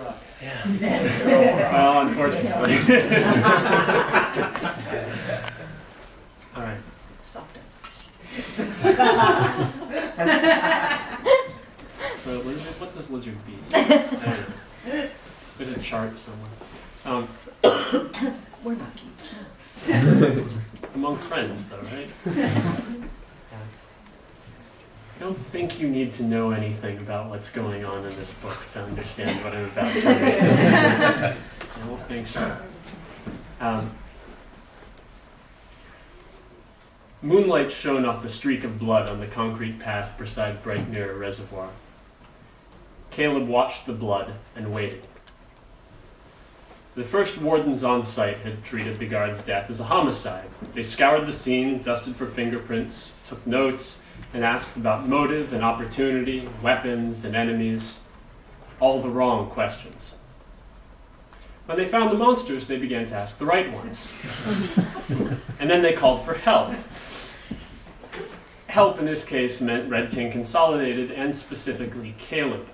rock. Yeah. Well, unfortunately. All right. Spock does. So, what's this lizard beat? There's a chart somewhere. We're not Among friends, though, right? I don't think you need to know anything about what's going on in this book to understand what I'm about to read. I don't think so. Moonlight shone off the streak of blood on the concrete path beside Bright Mirror Reservoir. Caleb watched the blood and waited. The first wardens on site had treated the guard's death as a homicide. They scoured the scene, dusted for fingerprints, took notes, and asked about motive and opportunity, weapons and enemies. All the wrong questions. When they found the monsters, they began to ask the right ones. And then they called for help. Help in this case meant Red King Consolidated and specifically Caleb.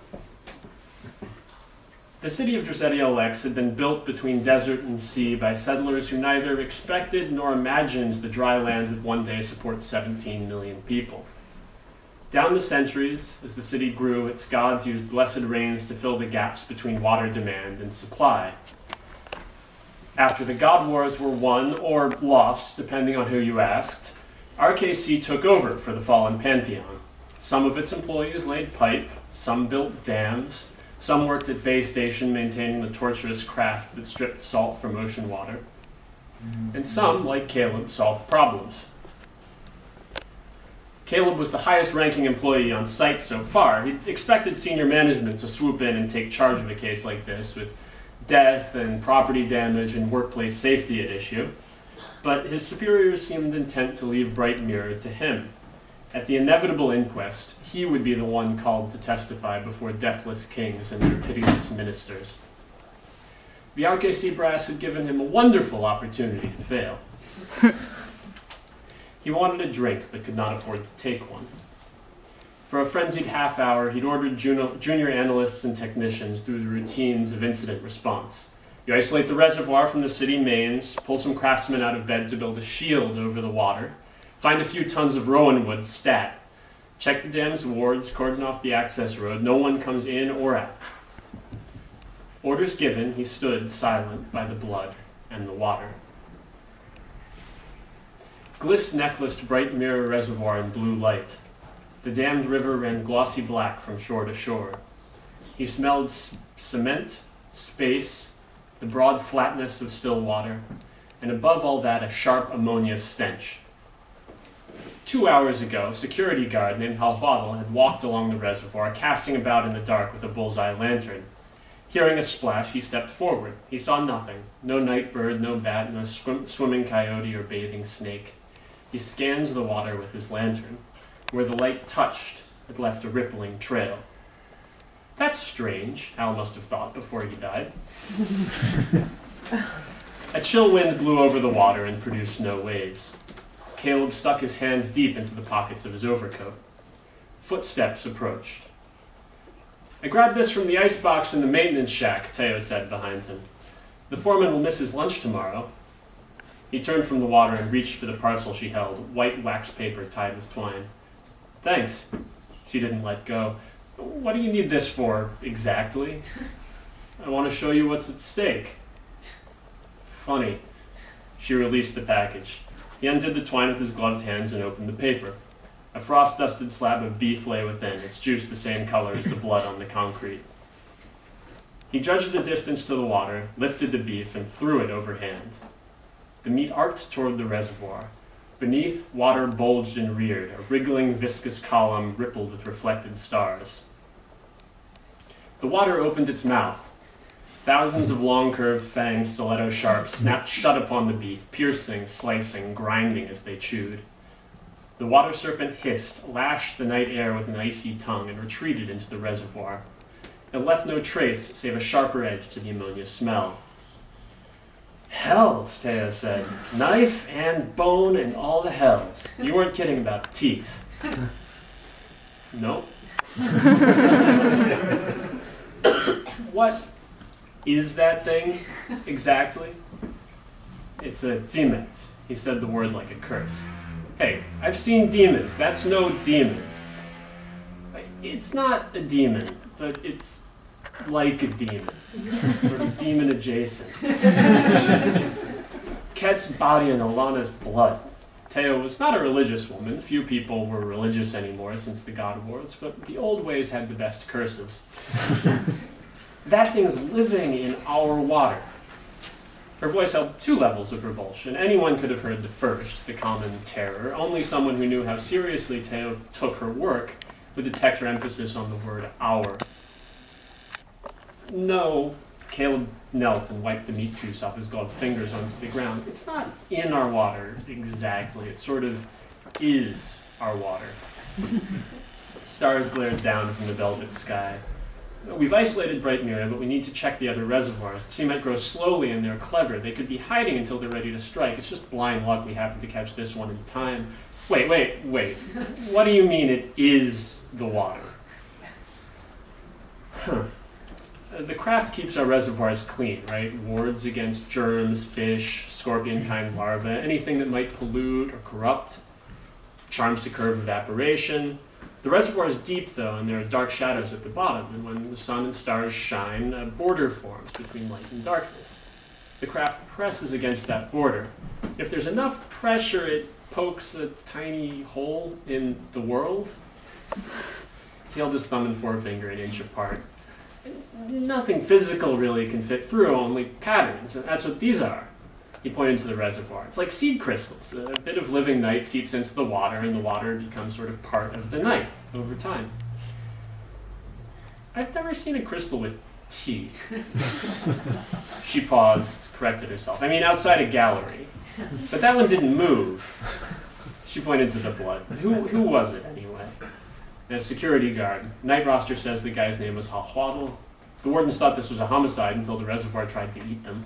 The city of Drzedia Lex had been built between desert and sea by settlers who neither expected nor imagined the dry land would one day support 17 million people. Down the centuries, as the city grew, its gods used blessed rains to fill the gaps between water demand and supply. After the god wars were won or lost, depending on who you asked, RKC took over for the fallen pantheon. Some of its employees laid pipe, some built dams, some worked at Bay Station maintaining the torturous craft that stripped salt from ocean water, and some, like Caleb, solved problems. Caleb was the highest-ranking employee on site so far. He expected senior management to swoop in and take charge of a case like this with death and property damage and workplace safety at issue, but his superiors seemed intent to leave Bright Mirror to him. At the inevitable inquest, he would be the one called to testify before deathless kings and their pitiless ministers. The RKC brass had given him a wonderful opportunity to fail. He wanted a drink, but could not afford to take one. For a frenzied half hour, he'd ordered junior analysts and technicians through the routines of incident response. You isolate the reservoir from the city mains, pull some craftsmen out of bed to build a shield over the water, find a few tons of rowan wood stat, check the dam's wards, cordon off the access road, no one comes in or out. Orders given, he stood silent by the blood and the water. Glyphs necklaced Bright Mirror Reservoir in blue light. The dammed river ran glossy black from shore to shore. He smelled cement, space, the broad flatness of still water, and above all that, a sharp ammonia stench. 2 hours ago, a security guard named Halhuadl had walked along the reservoir, casting about in the dark with a bullseye lantern. Hearing a splash, he stepped forward. He saw nothing. No night bird, no bat, no swimming coyote or bathing snake. He scanned the water with his lantern. Where the light touched, it left a rippling trail. That's strange, Hal must have thought before he died. A chill wind blew over the water and produced no waves. Caleb stuck his hands deep into the pockets of his overcoat. Footsteps approached. I grabbed this from the icebox in the maintenance shack, Teo said behind him. The foreman will miss his lunch tomorrow. He turned from the water and reached for the parcel she held, white wax paper tied with twine. Thanks. She didn't let go. What do you need this for, exactly? I want to show you what's at stake. Funny. She released the package. He undid the twine with his gloved hands and opened the paper. A frost-dusted slab of beef lay within, its juice the same color as the blood on the concrete. He judged the distance to the water, lifted the beef, and threw it overhand. The meat arced toward the reservoir. Beneath, water bulged and reared, a wriggling, viscous column rippled with reflected stars. The water opened its mouth. Thousands of long-curved fanged stiletto sharps snapped shut upon the beef, piercing, slicing, grinding as they chewed. The water serpent hissed, lashed the night air with an icy tongue, and retreated into the reservoir. It left no trace save a sharper edge to the ammonia smell. Hells, Teo said. Knife and bone and all the hells. You weren't kidding about teeth. No. is that thing exactly? It's a demon. He said the word like a curse. Hey, I've seen demons. That's no demon. It's not a demon, but it's like a demon. Sort of demon adjacent. Ket's body and Olana's blood. Teo was not a religious woman. Few people were religious anymore since the God Wars, but the old ways had the best curses. That thing's living in our water. Her voice held two levels of revulsion. Anyone could have heard the first, the common terror. Only someone who knew how seriously Teo took her work would detect her emphasis on the word our. No, Caleb knelt and wiped the meat juice off his gloved fingers onto the ground. It's not in our water exactly. It sort of is our water. Stars glared down from the velvet sky. We've isolated Bright Mirror, but we need to check the other reservoirs. The sea might grow slowly and they're clever. They could be hiding until they're ready to strike. It's just blind luck we happen to catch this one in time. Wait. What do you mean it is the water? The craft keeps our reservoirs clean, right? Wards against germs, fish, scorpion-kind larvae, anything that might pollute or corrupt. Charms to curb evaporation. The reservoir is deep, though, and there are dark shadows at the bottom, and when the sun and stars shine, a border forms between light and darkness. The craft presses against that border. If there's enough pressure, it pokes a tiny hole in the world. He held his thumb and forefinger an inch apart. Nothing physical really can fit through, only patterns, and that's what these are. He pointed to the reservoir. It's like seed crystals. A bit of living night seeps into the water, and the water becomes sort of part of the night over time. I've never seen a crystal with teeth. She paused, corrected herself. I mean, outside a gallery. But that one didn't move. She pointed to the blood. Who was it, anyway? A security guard. Night roster says the guy's name was Halhuadl. The wardens thought this was a homicide until the reservoir tried to eat them.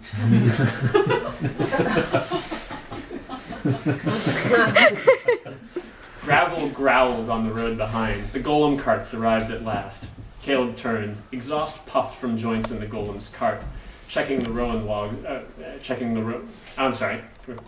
Gravel growled on the road behind. The golem carts arrived at last. Caleb turned. Exhaust puffed from joints in the golem's cart, checking the rowan log.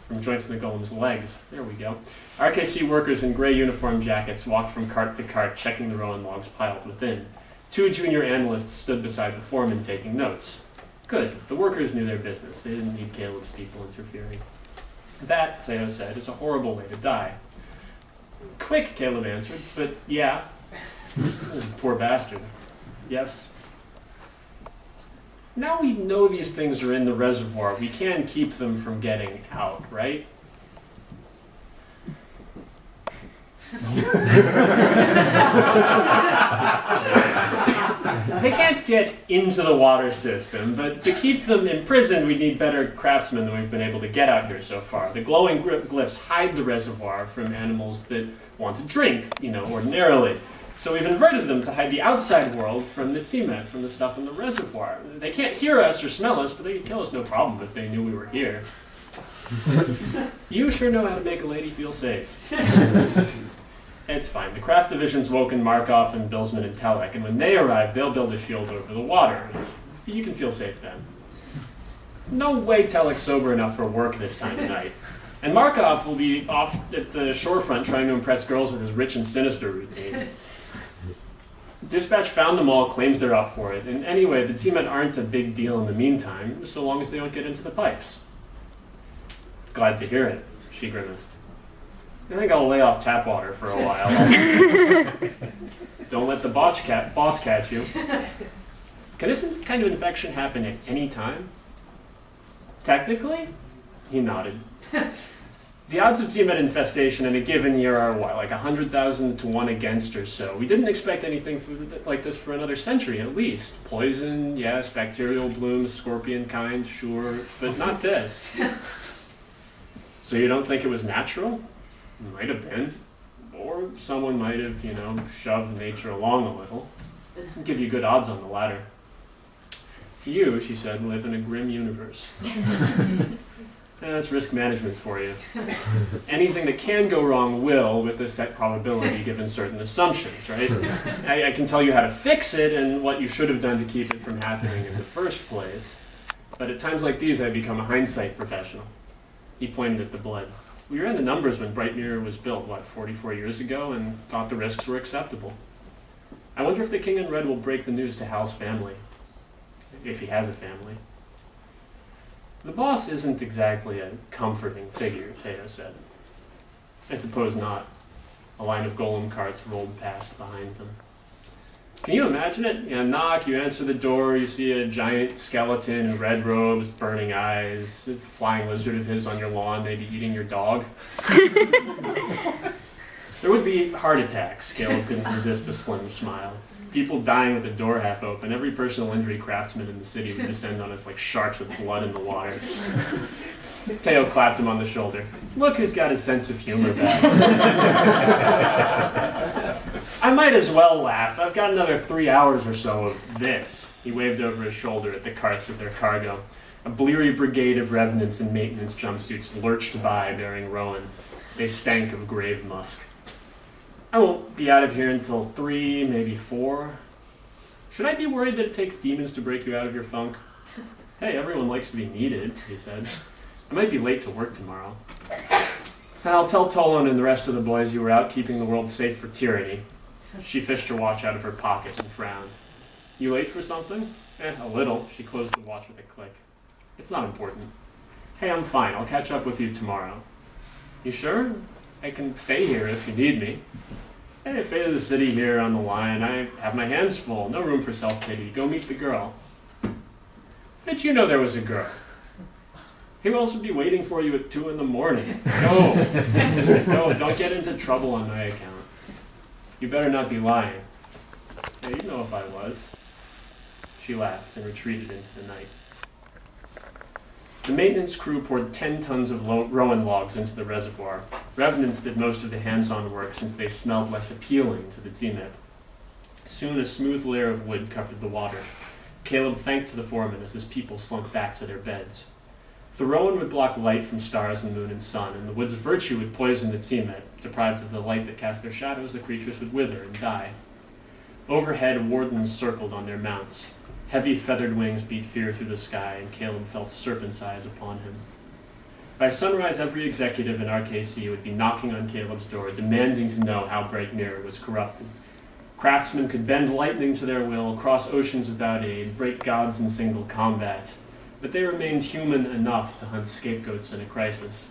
From joints in the golem's legs. There we go. RKC workers in gray uniform jackets walked from cart to cart, checking the rowan logs piled within. Two junior analysts stood beside the foreman taking notes. Good. The workers knew their business. They didn't need Caleb's people interfering. That, Teo said, is a horrible way to die. Quick, Caleb answered, but yeah. That was a poor bastard. Yes. Now we know these things are in the reservoir, we can keep them from getting out, right? They can't get into the water system, but to keep them imprisoned, we need better craftsmen than we've been able to get out here so far. The glowing glyphs hide the reservoir from animals that want to drink, ordinarily. So we've inverted them to hide the outside world from the Tsimet, from the stuff in the reservoir. They can't hear us or smell us, but they could kill us no problem if they knew we were here. You sure know how to make a lady feel safe. It's fine. The craft division's woken Markov and Bilsman and Telek, and when they arrive, they'll build a shield over the water. You can feel safe then. No way Telek's sober enough for work this time of night. And Markov will be off at the shorefront trying to impress girls with his rich and sinister routine. Dispatch found them all, claims they're up for it. And anyway, the Tsimet aren't a big deal in the meantime, so long as they don't get into the pipes. Glad to hear it, she grimaced. I think I'll lay off tap water for a while. Don't let the boss catch you. Can this kind of infection happen at any time? Technically? He nodded. The odds of Tsimet infestation in a given year are what, like 100,000 to 1 against or so. We didn't expect anything like this for another century at least. Poison, yes, bacterial blooms, scorpion kind, sure, but not this. So you don't think it was natural? Might have been. Or someone might have, shoved nature along a little. I'd give you good odds on the latter. You, she said, live in a grim universe. That's risk management for you. Anything that can go wrong will, with a set probability given certain assumptions, right? I can tell you how to fix it and what you should have done to keep it from happening in the first place. But at times like these, I become a hindsight professional. He pointed at the blood. We ran the numbers when Bright Mirror was built, 44 years ago, and thought the risks were acceptable. I wonder if the King in Red will break the news to Hal's family, if he has a family. The boss isn't exactly a comforting figure, Teo said. I suppose not. A line of golem carts rolled past behind them. Can you imagine it? You knock, you answer the door, you see a giant skeleton in red robes, burning eyes, a flying lizard of his on your lawn, maybe eating your dog. There would be heart attacks. Caleb couldn't resist a slim smile. People dying with the door half open. Every personal injury craftsman in the city would descend on us like sharks with blood in the water. Teo clapped him on the shoulder. Look who's got his sense of humor back. I might as well laugh. I've got another 3 hours or so of this. He waved over his shoulder at the carts with their cargo. A bleary brigade of revenants in maintenance jumpsuits lurched by bearing Rowan. They stank of grave musk. I won't be out of here until 3, maybe 4. Should I be worried that it takes demons to break you out of your funk? Hey, everyone likes to be needed, he said. I might be late to work tomorrow. I'll tell Tolan and the rest of the boys you were out keeping the world safe for tyranny. She fished her watch out of her pocket and frowned. You late for something? A little. She closed the watch with a click. It's not important. Hey, I'm fine. I'll catch up with you tomorrow. You sure? I can stay here if you need me. Hey, fate of the city here on the line. I have my hands full. No room for self-pity. Go meet the girl. Did you know there was a girl? Who else would be waiting for you at 2 in the morning? Go. Go. Don't get into trouble on my account. You better not be lying. Hey, you'd know if I was. She laughed and retreated into the night. The maintenance crew poured 10 tons of rowan logs into the reservoir. Revenants did most of the hands-on work since they smelled less appealing to the Tzimet. Soon a smooth layer of wood covered the water. Caleb thanked the foreman as his people slunk back to their beds. The rowan would block light from stars and moon and sun, and the wood's virtue would poison the Tzimet. Deprived of the light that cast their shadows, the creatures would wither and die. Overhead, wardens circled on their mounts. Heavy feathered wings beat fear through the sky, and Caleb felt serpent's eyes upon him. By sunrise, every executive in RKC would be knocking on Caleb's door, demanding to know how Bright Mirror was corrupted. Craftsmen could bend lightning to their will, cross oceans without aid, break gods in single combat, but they remained human enough to hunt scapegoats in a crisis.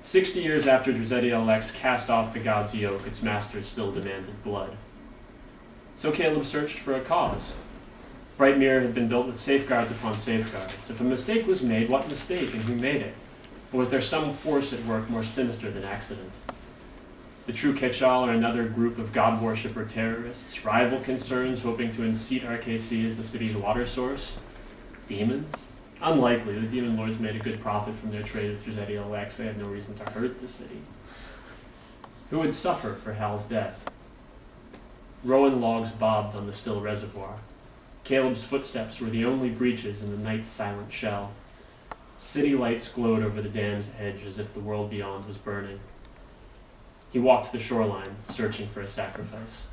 60 years after Drizedi Lex cast off the god's yoke, its masters still demanded blood. So Caleb searched for a cause. Bright Mirror had been built with safeguards upon safeguards. If a mistake was made, what mistake and who made it? Or was there some force at work more sinister than accident? The true catch-all or another group of god worshipper terrorists, rival concerns hoping to unseat RKC as the city's water source? Demons? Unlikely. The demon lords made a good profit from their trade with Drizedi Lex. They had no reason to hurt the city. Who would suffer for Hal's death? Rowan logs bobbed on the still reservoir. Caleb's footsteps were the only breaches in the night's silent shell. City lights glowed over the dam's edge as if the world beyond was burning. He walked the shoreline, searching for a sacrifice.